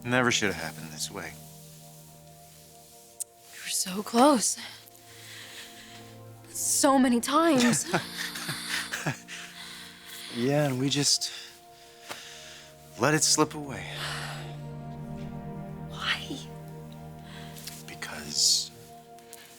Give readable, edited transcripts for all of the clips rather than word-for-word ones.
Never should have happened this way. We're so close. So many times. Yeah, and we just let it slip away. Why? Because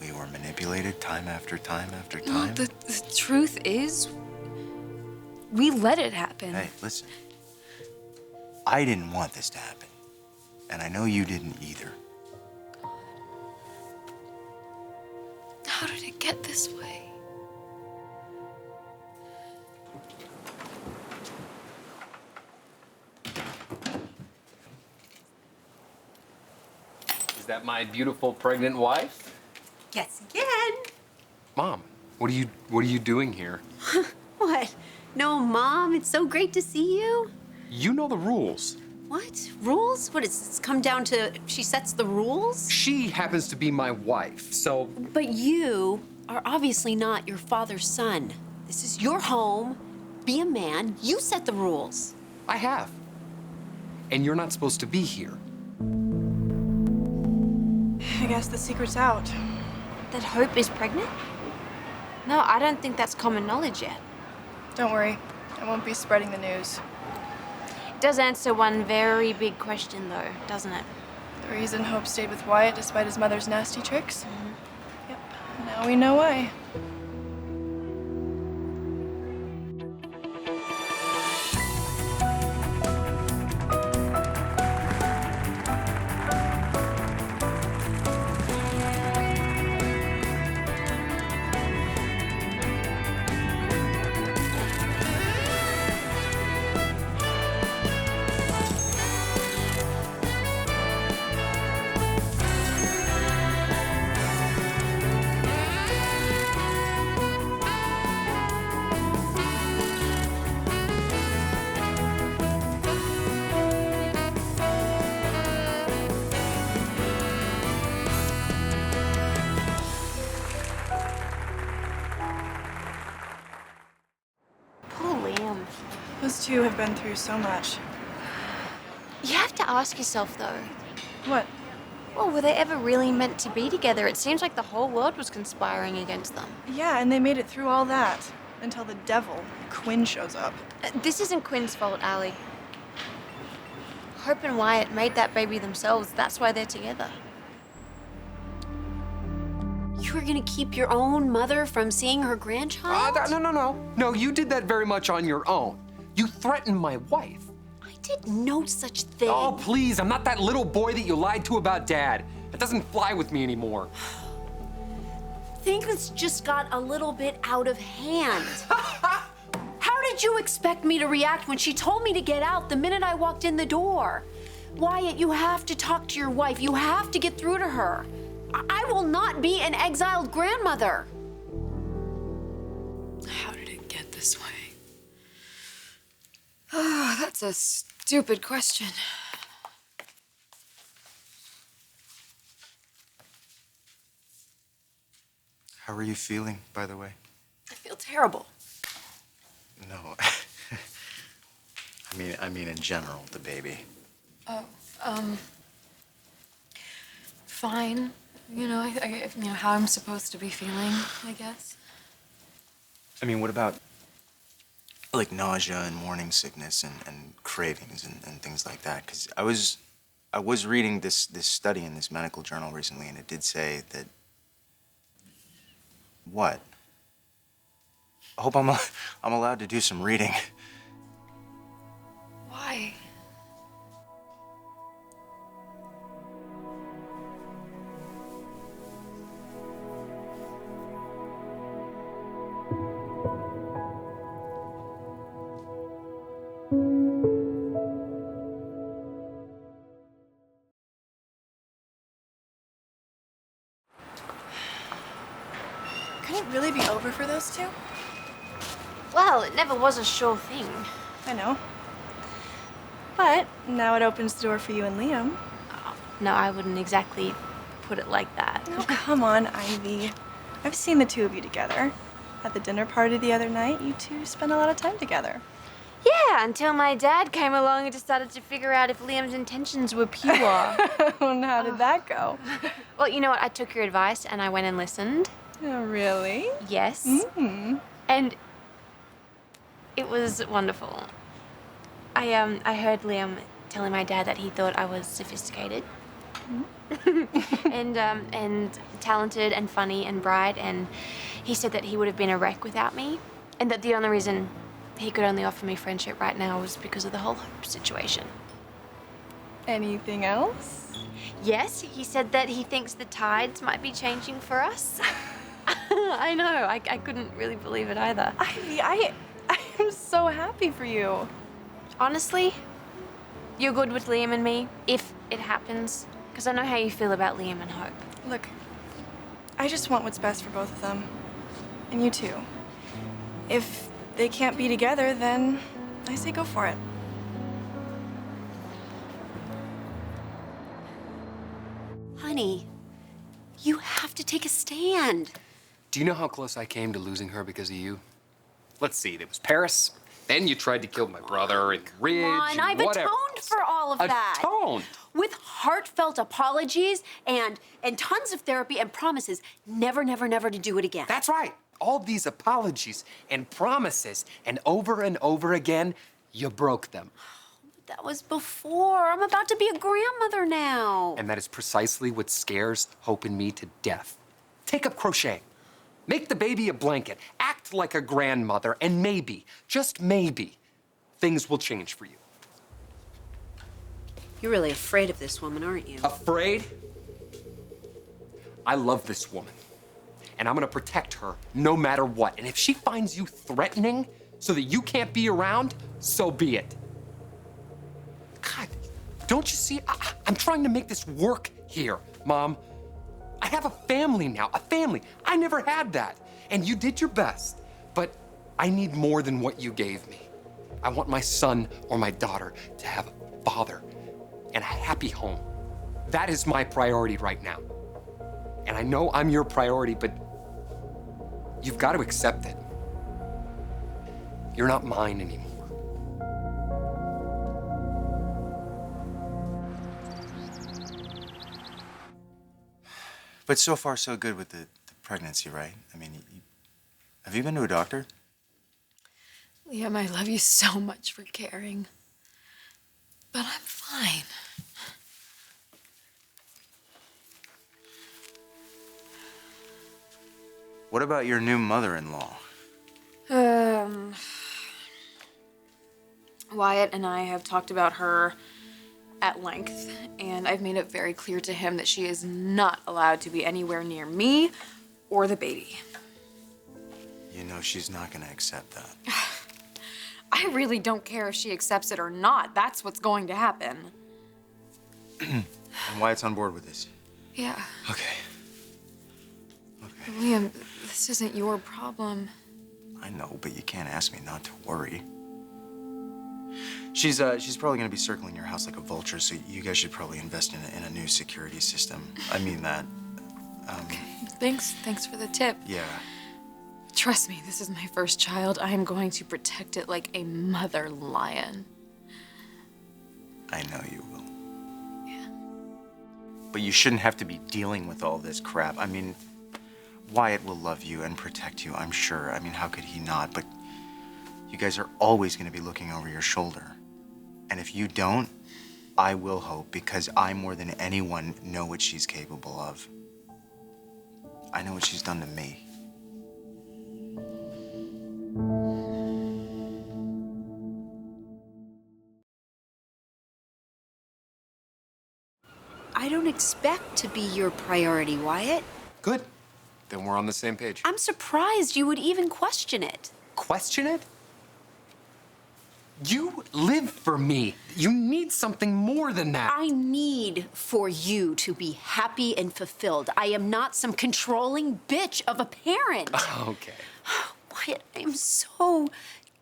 we were manipulated time after time after Well, time. the truth is, we let it happen. Hey, listen. I didn't want this to happen. And I know you didn't either. How did it get this way? Is that my beautiful pregnant wife? Yes, again. Mom, what are you doing here? What? No, Mom, it's so great to see you. You know the rules. What? Rules? What is this come down to she sets the rules? She happens to be my wife, so But you are obviously not your father's son. This is your home. Be a man. You set the rules. I have. And you're not supposed to be here. I guess the secret's out. That Hope is pregnant? No, I don't think that's common knowledge yet. Don't worry, I won't be spreading the news. It does answer one very big question, though, doesn't it? The reason Hope stayed with Wyatt despite his mother's nasty tricks? Yep, now we know why. Poor Liam. Those two have been through so much. You have to ask yourself, though, What? well, were they ever really meant to be together? It seems like the whole world was conspiring against them. Yeah, and they made it through all that until the devil, Quinn, shows up. This isn't Quinn's fault, Allie. Hope and Wyatt made that baby themselves. That's why they're together. You were gonna keep your own mother from seeing her grandchild? No. No, you did that very much on your own. You threatened my wife. I did no such thing. Oh, please, I'm not that little boy that you lied to about Dad. That doesn't fly with me anymore. Things just got a little bit out of hand. How did you expect me to react when she told me to get out the minute I walked in the door? Wyatt, you have to talk to your wife. You have to get through to her. I will not be an exiled grandmother. How did it get this way? Oh, that's a stupid question. How are you feeling, by the way? I feel terrible. No. I mean in general, the baby. Fine. You know, you know how I'm supposed to be feeling, I guess. I mean, what about like nausea and morning sickness and cravings and things like that? Because I was reading this study in this medical journal recently, and it did say that. What? I hope I'm allowed to do some reading. Why? Could it really be over for those two? Well, it never was a sure thing. I know. But now it opens the door for you and Liam. No, I wouldn't exactly put it like that. Oh, come on, Ivy. I've seen the two of you together. At the dinner party the other night, you two spent a lot of time together. Yeah, until my dad came along and decided to figure out if Liam's intentions were pure. And how did that go? Well, you know what? I took your advice and I went and listened. Oh, really? Yes. And it was wonderful. I heard Liam telling my dad that he thought I was sophisticated. and talented and funny and bright, and he said that he would have been a wreck without me, and that the only reason he could only offer me friendship right now was because of the whole Hope situation. Anything else? Yes, he said that he thinks the tides might be changing for us. I know, I couldn't really believe it either. I am so happy for you. Honestly, you're good with Liam and me, if it happens. Because I know how you feel about Liam and Hope. Look, I just want what's best for both of them. And you too. If they can't be together, then I say go for it. Honey, you have to take a stand. Do you know how close I came to losing her because of you? Let's see, there was Paris. Then you tried to kill my brother and Ridge. Come on, and I've whatever. atoned for all of that. Atoned? With heartfelt apologies and tons of therapy and promises never, never, never to do it again. That's right. All these apologies and promises, and over again, you broke them. That was before. I'm about to be a grandmother now. And that is precisely what scares Hope and me to death. Take up crocheting. Make the baby a blanket. Act like a grandmother, and maybe, just maybe, things will change for you. You're really afraid of this woman, aren't you? Afraid? I love this woman, and I'm gonna protect her no matter what. And if she finds you threatening so that you can't be around, so be it. God, don't you see? I'm trying to make this work here, Mom. I have a family now, a family. I never had that. And you did your best, but I need more than what you gave me. I want my son or my daughter to have a father and a happy home. That is my priority right now. And I know I'm your priority, but you've got to accept it. You're not mine anymore. But so far, so good with the pregnancy, right? I mean, have you been to a doctor? Liam, I love you so much for caring. But I'm fine. What about your new mother-in-law? Wyatt and I have talked about her at length, and I've made it very clear to him that she is not allowed to be anywhere near me or the baby. You know she's not gonna accept that. I really don't care if she accepts it or not. That's what's going to happen. And Wyatt's on board with this. Yeah. Okay. Liam, this isn't your problem. I know, but you can't ask me not to worry. She's probably gonna be circling your house like a vulture, so you guys should probably invest in a new security system. I mean that. Thanks for the tip. Yeah. Trust me, this is my first child. I am going to protect it like a mother lion. I know you will. Yeah. But you shouldn't have to be dealing with all this crap. I mean, Wyatt will love you and protect you, I'm sure. I mean, how could he not? But you guys are always gonna be looking over your shoulder. And if you don't, I will, Hope, because I more than anyone know what she's capable of. I know what she's done to me. I don't expect to be your priority, Wyatt. Good. Then we're on the same page. I'm surprised you would even question it. Question it? You live for me. You need something more than that. I need for you to be happy and fulfilled. I am not some controlling bitch of a parent. Okay. Wyatt, I am so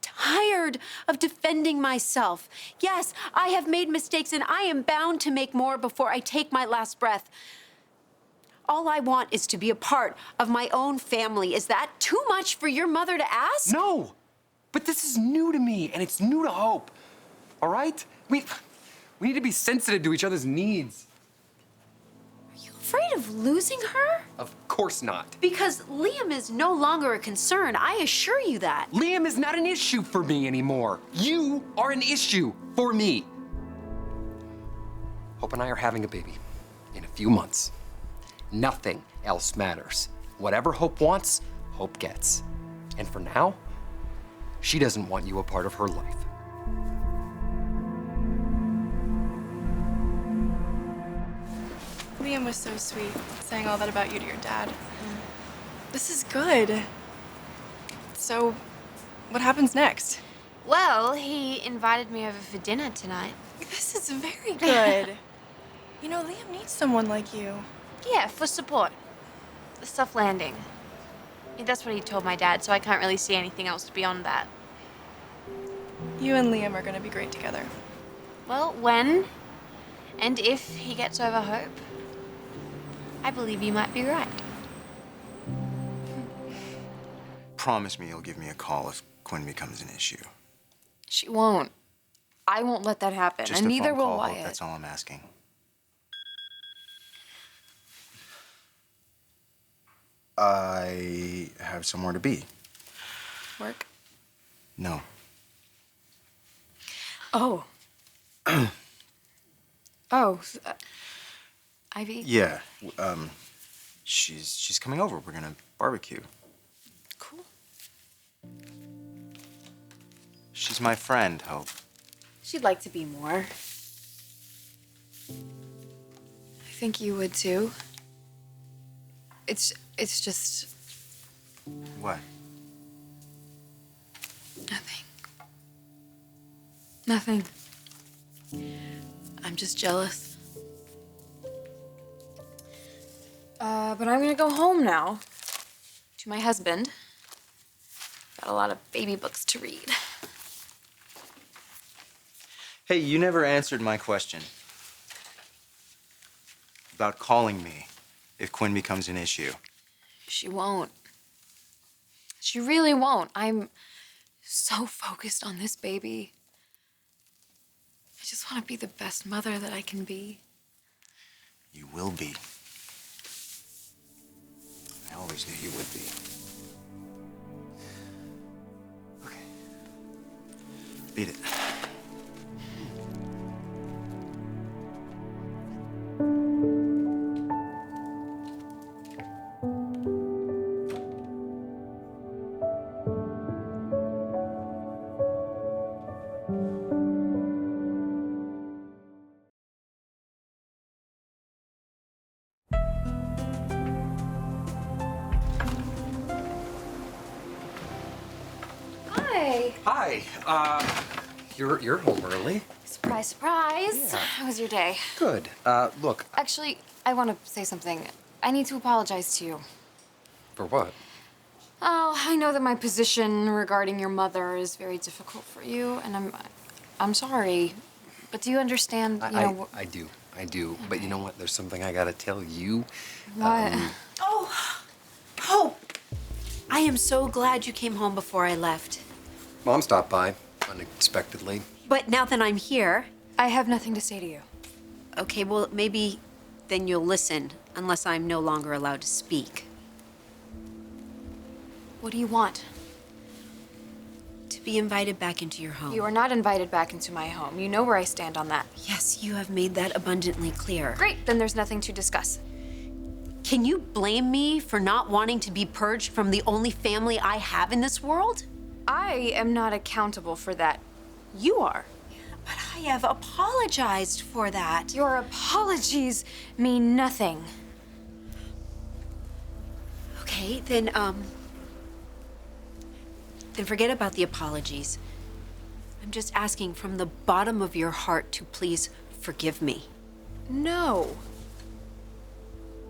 tired of defending myself. Yes, I have made mistakes and I am bound to make more before I take my last breath. All I want is to be a part of my own family. Is that too much for your mother to ask? No. But this is new to me, and it's new to Hope. All right? We need to be sensitive to each other's needs. Are you afraid of losing her? Of course not. Because Liam is no longer a concern, I assure you that. Liam is not an issue for me anymore. You are an issue for me. Hope and I are having a baby in a few months. Nothing else matters. Whatever Hope wants, Hope gets. And for now, she doesn't want you a part of her life. Liam was so sweet, saying all that about you to your dad. This is good. So, what happens next? Well, he invited me over for dinner tonight. This is very good. You know, Liam needs someone like you. Yeah, for support. The soft landing. Yeah, that's what he told my dad, so I can't really see anything else beyond that. You and Liam are gonna be great together. Well, when and if he gets over Hope, I believe you might be right. Promise me you'll give me a call if Quinn becomes an issue. She won't. I won't let that happen, Just and a neither phone will call, Hope, Wyatt. that's all I'm asking. I have somewhere to be. Work? No. Oh. Oh, Ivy? Yeah. She's coming over. We're gonna barbecue. Cool. She's my friend, Hope. She'd like to be more. I think you would too. It's just What? nothing. Nothing. I'm just jealous. But I'm gonna go home now. To my husband. Got a lot of baby books to read. Hey, you never answered my question about calling me if Quinn becomes an issue. She won't. She really won't. I'm so focused on this baby. I just want to be the best mother that I can be. You will be. I always knew you would be. Okay. Beat it. Hi. Hi. You're home early. Surprise, surprise. Yeah. How was your day? Good. Look. Actually, I want to say something. I need to apologize to you. For what? Oh, I know that my position regarding your mother is very difficult for you, and I'm sorry. But do you understand, you know... I do. But you know what? There's something I gotta tell you. What? Oh, Hope! I am so glad you came home before I left. Mom stopped by unexpectedly. But now that I'm here, I have nothing to say to you. okay, well, maybe then you'll listen, unless I'm no longer allowed to speak. What do you want? To be invited back into your home. You are not invited back into my home. You know where I stand on that. Yes, you have made that abundantly clear. Great, then there's nothing to discuss. Can you blame me for not wanting to be purged from the only family I have in this world? I am not accountable for that. You are. But I have apologized for that. Your apologies mean nothing. Okay, then forget about the apologies. I'm just asking from the bottom of your heart to please forgive me. No.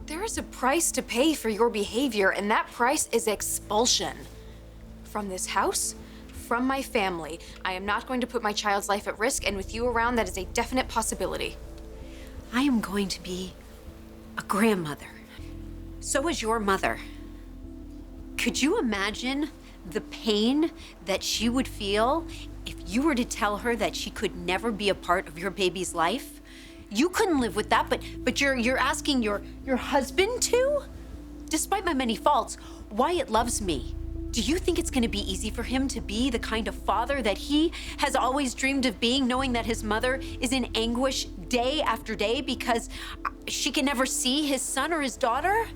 There is a price to pay for your behavior, and that price is expulsion. From this house, from my family. I am not going to put my child's life at risk, and with you around, that is a definite possibility. I am going to be a grandmother. So is your mother. Could you imagine the pain that she would feel if you were to tell her that she could never be a part of your baby's life? You couldn't live with that, but you're asking your husband to? Despite my many faults, Wyatt loves me. Do you think it's gonna be easy for him to be the kind of father that he has always dreamed of being, knowing that his mother is in anguish day after day because she can never see his son or his daughter?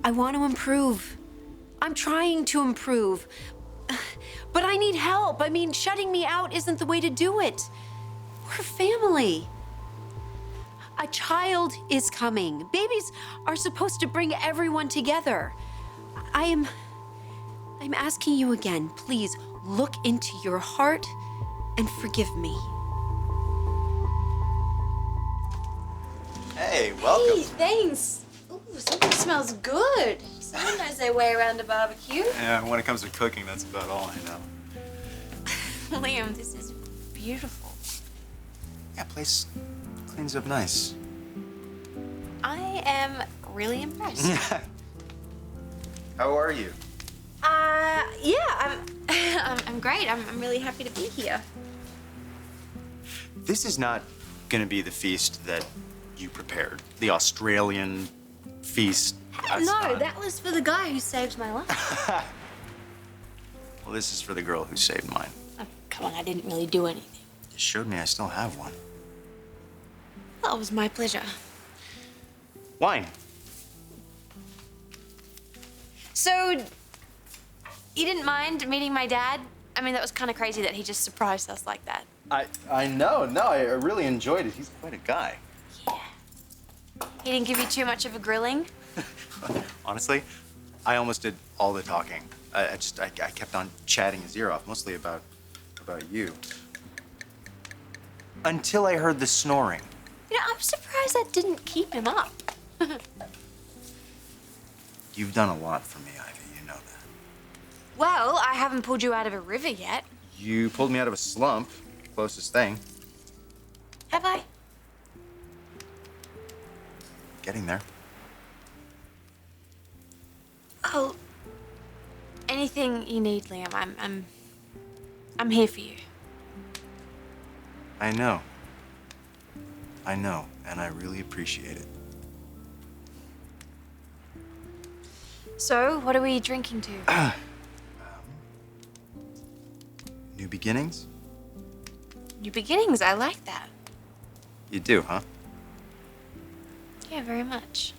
I want to improve. I'm trying to improve. But I need help. I mean, shutting me out isn't the way to do it. We're a family. A child is coming. Babies are supposed to bring everyone together. I'm asking you again, please look into your heart and forgive me. Hey, welcome. Hey, thanks. Ooh, something smells good. Someone knows their way around a barbecue. Yeah, when it comes to cooking, that's about all I know. Liam, this is beautiful. Yeah, place cleans up nice. I am really impressed. How are you? Yeah, I'm great. I'm really happy to be here. This is not gonna be the feast that you prepared. The Australian feast. That's No, not. that was for the guy who saved my life. Well, this is for the girl who saved mine. Oh, come on, I didn't really do anything. You showed me I still have one. Well, it was my pleasure. Wine. So, you didn't mind meeting my dad? I mean, that was kind of crazy that he just surprised us like that. I know. No, I really enjoyed it. He's quite a guy. He didn't give you too much of a grilling? Honestly, I almost did all the talking. I kept on chatting his ear off, mostly about you. Until I heard the snoring. You know, I'm surprised that didn't keep him up. You've done a lot for me, Ivy. You know that. Well, I haven't pulled you out of a river yet. You pulled me out of a slump. Closest thing. Have I? Getting there. Oh, anything you need, Liam. I'm here for you. I know. I know, and I really appreciate it. So, what are we drinking to? New beginnings? New beginnings. I like that. You do, huh? Yeah, very much.